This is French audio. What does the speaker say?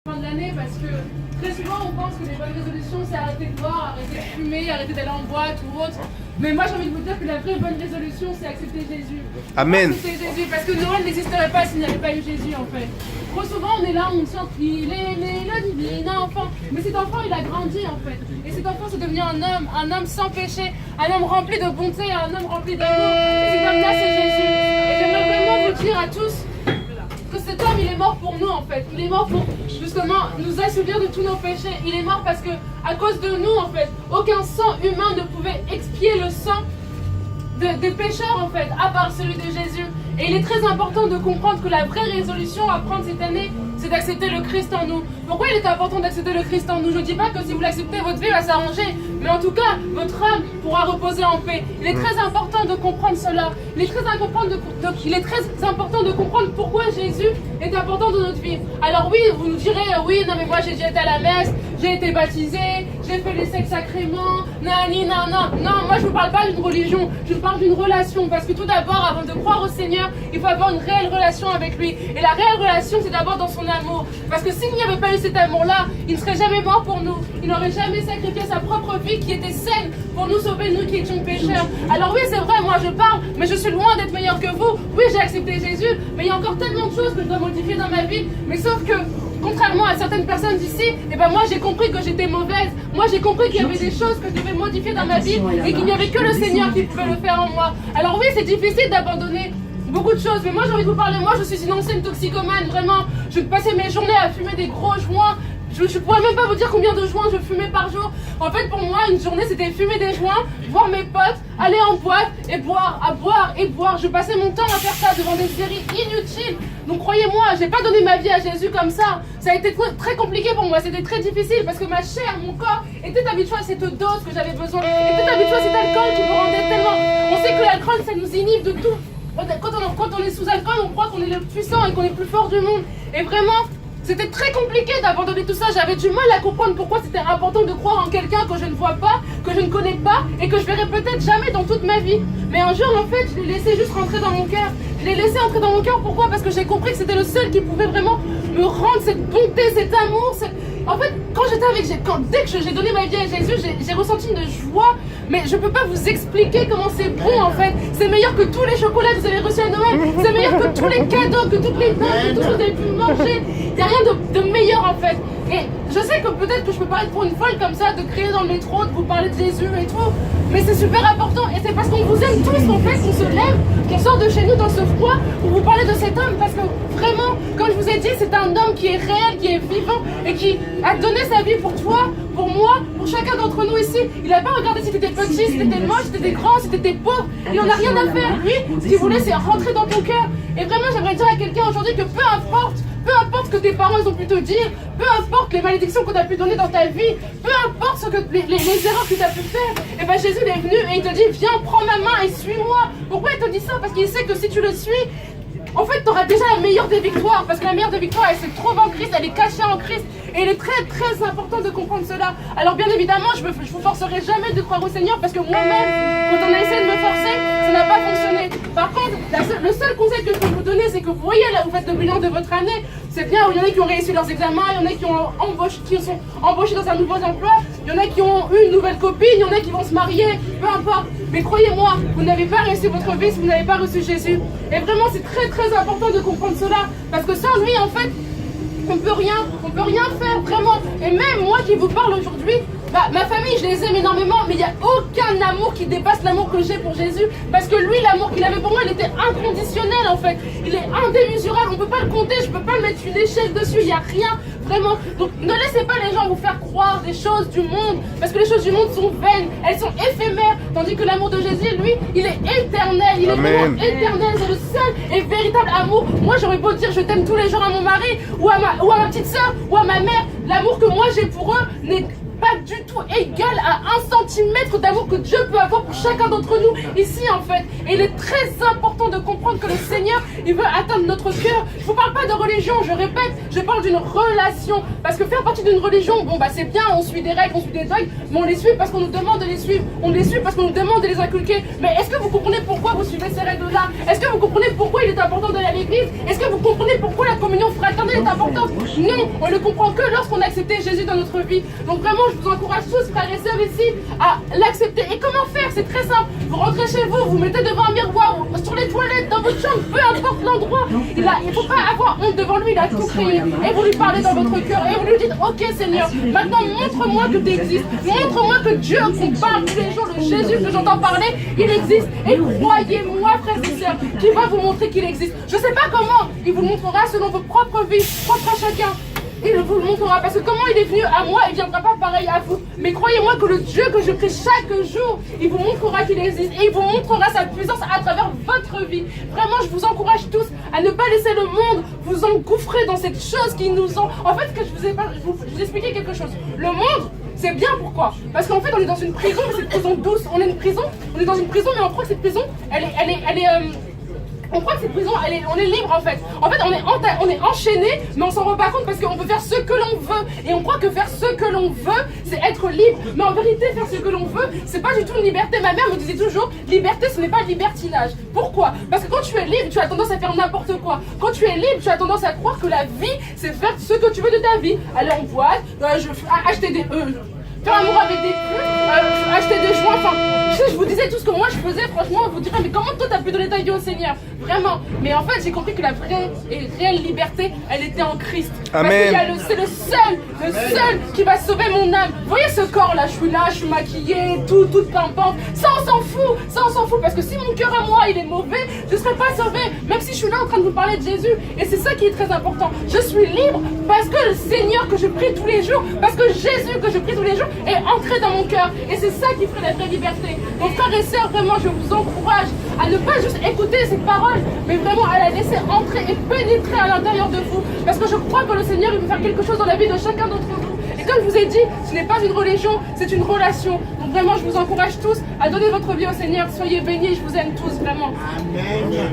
Fin de l'année parce que très souvent on pense que les bonnes résolutions c'est arrêter de boire, arrêter de fumer, arrêter d'aller en boîte ou autre. Mais moi j'ai envie de vous dire que la vraie bonne résolution c'est accepter Jésus. Amen. Accepter Jésus parce que Noël n'existerait pas s'il n'y avait pas eu Jésus en fait. Trop souvent on est là, on sent qu'il est né le divin enfant. Mais cet enfant il a grandi en fait. Et cet enfant c'est devenu un homme sans péché, un homme rempli de bonté, un homme rempli d'amour. Et cet homme là c'est Jésus. Et j'aimerais vraiment vous dire à tous que cet homme il est mort pour nous en fait, il est mort pour justement nous assouvir de tous nos péchés, il est mort parce que à cause de nous en fait, aucun sang humain ne pouvait expier le sang des pécheurs en fait, à part celui de Jésus. Et il est très important de comprendre que la vraie résolution à prendre cette année, c'est d'accepter le Christ en nous. Pourquoi il est important d'accepter le Christ en nous? Je ne dis pas que si vous l'acceptez, votre vie va s'arranger, mais en tout cas, votre âme pourra reposer en paix. Il est très important de comprendre cela. Il est très important de comprendre pourquoi Jésus est important dans notre vie. Alors oui, vous nous direz, oui, non mais moi j'ai déjà été à la messe, j'ai été baptisé, j'ai fait les 5 sacrements, nani, nan. Non, moi je ne vous parle pas d'une religion, je vous parle d'une relation. Parce que tout d'abord, avant de croire au Seigneur, il faut avoir une réelle relation avec lui. Et la réelle relation, c'est d'abord dans son amour. Parce que s'il n'y avait pas eu cet amour-là, il ne serait jamais mort pour nous. Il n'aurait jamais sacrifié sa propre vie qui était saine pour nous sauver, nous qui étions pécheurs. Alors oui, c'est vrai, moi je parle, mais je suis loin d'être meilleur que vous. Oui, j'ai accepté Jésus, mais il y a encore tellement de choses que je dois modifier dans ma vie. Mais sauf que, contrairement à certaines personnes d'ici, eh ben moi j'ai compris que j'étais mauvaise. Moi j'ai compris qu'il y avait des choses que je devais modifier dans ma vie et qu'il n'y avait que le Seigneur qui pouvait le faire en moi. Alors oui, c'est difficile d'abandonner beaucoup de choses, mais moi j'ai envie de vous parler. Moi je suis une ancienne toxicomane, vraiment. Je passais mes journées à fumer des gros joints. Je ne pourrais même pas vous dire combien de joints je fumais par jour. En fait, pour moi, une journée, c'était fumer des joints, voir mes potes, aller en boîte et boire, à boire et boire. Je passais mon temps à faire ça devant des séries inutiles. Donc croyez-moi, j'ai pas donné ma vie à Jésus comme ça. Ça a été très compliqué pour moi, c'était très difficile parce que ma chair, mon corps était habitué à cette dose que j'avais besoin. Était habitué à cet alcool qui me rendait tellement... On sait que l'alcool, ça nous inhibe de tout. Quand on est sous alcool, on croit qu'on est le puissant et qu'on est le plus fort du monde. Et vraiment... c'était très compliqué d'abandonner tout ça, j'avais du mal à comprendre pourquoi c'était important de croire en quelqu'un que je ne vois pas, que je ne connais pas et que je verrai peut-être jamais dans toute ma vie. Mais un jour en fait, je l'ai laissé juste rentrer dans mon cœur. Je l'ai laissé entrer dans mon cœur, pourquoi? Parce que j'ai compris que c'était le seul qui pouvait vraiment me rendre cette bonté, cet amour. En fait, quand j'étais avec, dès que j'ai donné ma vie à Jésus, j'ai ressenti une joie, mais je peux pas vous expliquer comment c'est bon en fait. C'est meilleur que tous les chocolats que vous avez reçus à Noël, c'est meilleur que tous les cadeaux, que toutes les dents, que tout ce que vous avez pu manger. Il n'y a rien de meilleur en fait. Et je sais que peut-être que je peux paraître pour une folle comme ça, de crier dans le métro, de vous parler de Jésus et tout, mais c'est super important et c'est parce qu'on vous aime tous en fait qu'on se lève, qu'on sort de chez nous dans ce froid pour vous parler de cet homme, parce que vraiment, comme je vous ai dit, c'est un homme qui est réel, qui est vivant et qui a donné sa vie pour toi, pour moi, pour chacun d'entre nous ici. Il n'a pas regardé si t'étais petit, si t'étais moche, si t'étais grand, si t'étais pauvre. Il n'en a rien à faire. Lui, ce qu'il voulait, c'est rentrer dans ton cœur. Et vraiment, j'aimerais dire à quelqu'un aujourd'hui que peu importe ce que tes parents ils ont pu te dire, peu importe les malédictions que tu as pu donner dans ta vie, peu importe ce que les erreurs que tu as pu faire, et ben Jésus est venu et il te dit viens, prends ma main et suis-moi. Pourquoi il te dit ça? Parce qu'il sait que si tu le suis, en fait, tu auras déjà la meilleure des victoires. Parce que la meilleure des victoires, elle se trouve en Christ, elle est cachée en Christ. Et il est très très important de comprendre cela. Alors bien évidemment, je vous forcerai jamais de croire au Seigneur, parce que moi-même, quand on a essayé de me forcer, ça n'a pas fonctionné. Par contre, le seul conseil que je peux vous donner, c'est que vous voyez là, vous faites le bilan de votre année. C'est bien, il y en a qui ont réussi leurs examens, il y en a qui sont embauchés dans un nouveau emploi, il y en a qui ont eu une nouvelle copine, il y en a qui vont se marier, peu importe. Mais croyez-moi, vous n'avez pas réussi votre vie si vous n'avez pas reçu Jésus. Et vraiment, c'est très très important de comprendre cela. Parce que sans lui, en fait, on peut rien faire, vraiment. Et même moi qui vous parle aujourd'hui, ma famille, je les aime énormément, mais il n'y a aucun amour qui dépasse l'amour que j'ai pour Jésus. Parce que lui, l'amour qu'il avait pour moi, il était inconditionnel en fait. Il est indémesurable, on ne peut pas le compter, je ne peux pas mettre une échelle dessus, il n'y a rien, vraiment. Donc ne laissez pas les gens vous faire croire des choses du monde, parce que les choses du monde sont vaines, elles sont éphémères, tandis que l'amour de Jésus, lui, il est éternel, il est vraiment éternel, c'est le seul et véritable amour. Moi, j'aurais beau dire je t'aime tous les jours à mon mari, ou à ma petite soeur, ou à ma mère, l'amour que moi j'ai pour eux n'est pas du tout égal à 1 centimètre d'amour que Dieu peut avoir pour chacun d'entre nous ici en fait. Et il est très important de comprendre que le Seigneur, il veut atteindre notre cœur. Je vous parle pas de religion, je répète, je parle d'une relation. Parce que faire partie d'une religion, bon bah c'est bien, on suit des règles, on suit des dogmes, mais on les suit parce qu'on nous demande de les suivre. On les suit parce qu'on nous demande de les inculquer. Mais est-ce que vous comprenez pourquoi vous suivez ces règles-là? Est-ce que vous comprenez pourquoi il est important d'aller à l'église? Est-ce que vous comprenez pourquoi la communion fraternelle est importante? Non, on ne le comprend que lorsqu'on a accepté Jésus dans notre vie. Donc vraiment, je vous encourage tous, frères et sœurs ici, à l'accepter. Et comment faire? C'est très simple. Vous rentrez chez vous, vous mettez devant un miroir, sur les toilettes, dans votre chambre, peu importe l'endroit. Il ne faut pas avoir honte devant lui, il a tout créé. Et vous lui parlez dans votre cœur. Et vous lui dites, ok Seigneur, maintenant montre-moi que tu existes. Montre-moi que Dieu qu'on parle tous les jours, le Jésus que j'entends parler, il existe. Et croyez-moi, frères et sœurs, qu'il va vous montrer qu'il existe. Je ne sais pas comment, il vous le montrera selon vos propres vies, propres à chacun. Il vous le montrera, parce que comment il est venu à moi, il ne viendra pas pareil à vous. Mais croyez-moi que le Dieu que je prie chaque jour, il vous montrera qu'il existe et il vous montrera sa puissance à travers votre vie. Vraiment, je vous encourage tous à ne pas laisser le monde vous engouffrer dans cette chose qui nous en... En fait, que je vous expliquer quelque chose. Le monde, c'est bien, pourquoi? Parce qu'en fait, on est dans une prison, mais c'est une prison douce. On est dans une prison, mais on croit que cette prison, on croit que cette prison, on est libre en fait. En fait, on est enchaîné, mais on s'en rend pas compte parce qu'on peut faire ce que l'on veut. Et on croit que faire ce que l'on veut, c'est être libre. Mais en vérité, faire ce que l'on veut, c'est pas du tout une liberté. Ma mère me disait toujours, liberté, ce n'est pas libertinage. Pourquoi? Parce que quand tu es libre, tu as tendance à faire n'importe quoi. Quand tu es libre, tu as tendance à croire que la vie, c'est faire ce que tu veux de ta vie. Aller en boîte, acheter des... faire l'amour avec des putes, acheter des joints, enfin, je vous disais tout ce que moi je faisais, franchement, vous direz, mais comment toi t'as pu donner ta vie au Seigneur? Vraiment. Mais en fait, j'ai compris que la vraie et réelle liberté, elle était en Christ. Amen. Parce que c'est le seul qui va sauver mon âme. Vous voyez ce corps-là, je suis maquillée, toute pimpante. Ça, on s'en fout, parce que si mon cœur à moi, il est mauvais, je ne serai pas sauvée, même si je suis là en train de vous parler de Jésus. Et c'est ça qui est très important. Je suis libre parce que le Seigneur que je prie tous les jours, parce que Jésus que je prie tous les jours, est entré dans mon cœur. Et c'est ça qui ferait la vraie liberté. Donc frères et sœurs, vraiment, je vous encourage à ne pas juste écouter ces paroles, mais vraiment à la laisser entrer et pénétrer à l'intérieur de vous. Parce que je crois que le Seigneur, il veut faire quelque chose dans la vie de chacun d'entre vous. Et comme je vous ai dit, ce n'est pas une religion, c'est une relation. Donc vraiment, je vous encourage tous à donner votre vie au Seigneur. Soyez bénis, je vous aime tous, vraiment. Amen.